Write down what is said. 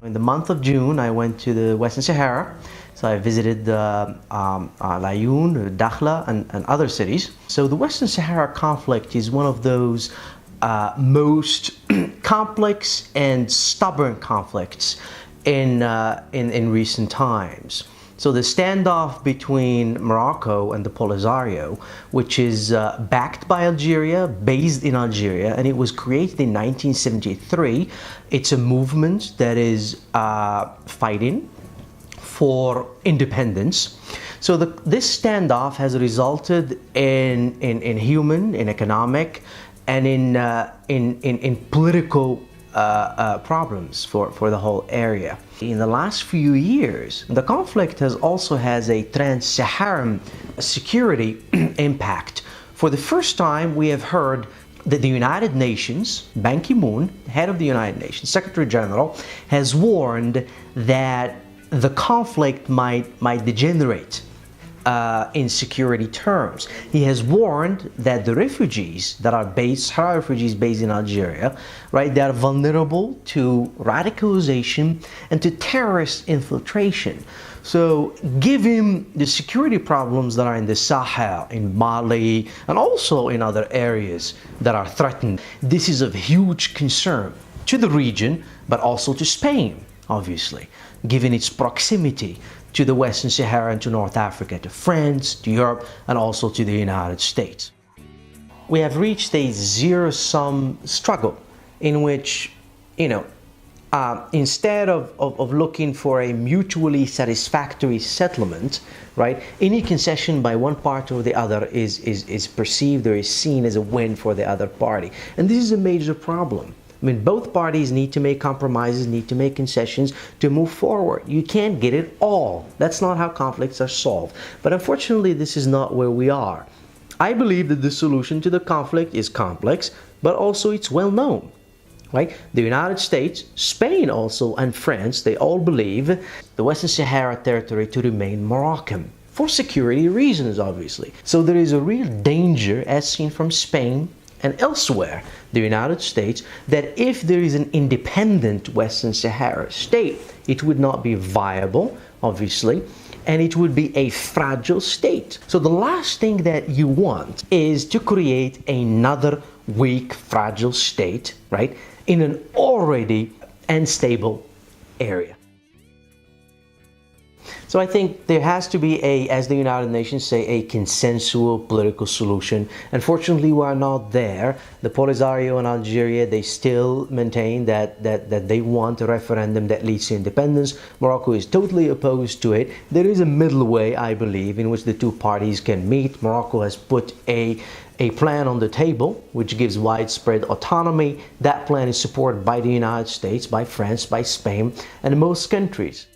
In the month of June, I went to the Western Sahara. So I visited Laayoune, Dakhla, and other cities. So the Western Sahara conflict is one of those most complex and stubborn conflicts in recent times. So the standoff between Morocco and the Polisario, which is backed by Algeria, based in Algeria, and it was created in 1973. It's a movement that is fighting for independence. So this standoff has resulted in human, in economic, and in political problems for the whole area. In the last few years, the conflict has also a trans-Saharan security impact. For the first time, we have heard that the United Nations, Ban Ki-moon, head of the United Nations, Secretary General, has warned that the conflict might degenerate in security terms. He has warned that the refugees that are Sahara refugees based in Algeria, right, they are vulnerable to radicalization and to terrorist infiltration. So given the security problems that are in the Sahel, in Mali, and also in other areas that are threatened, this is of huge concern to the region, but also to Spain, obviously, given its proximity to the Western Sahara and to North Africa, to France, to Europe, and also to the United States. We have reached a zero-sum struggle in which, instead of looking for a mutually satisfactory settlement, right, any concession by one party or the other is perceived or is seen as a win for the other party. And this is a major problem. I mean, both parties need to make compromises, need to make concessions to move forward. You can't get it all. That's not how conflicts are solved. But unfortunately, this is not where we are. I believe that the solution to the conflict is complex, but also it's well known. Right? The United States, Spain also, and France, they all believe the Western Sahara territory to remain Moroccan, for security reasons, obviously. So there is a real danger, as seen from Spain and elsewhere, the United States, that if there is an independent Western Sahara state, it would not be viable, obviously, and it would be a fragile state. So the last thing that you want is to create another weak, fragile state, right, in an already unstable area. So I think there has to be as the United Nations say, a consensual political solution. Unfortunately, we are not there. The Polisario and Algeria, they still maintain that they want a referendum that leads to independence. Morocco is totally opposed to it. There is a middle way, I believe, in which the two parties can meet. Morocco has put a plan on the table which gives widespread autonomy. That plan is supported by the United States, by France, by Spain, and most countries.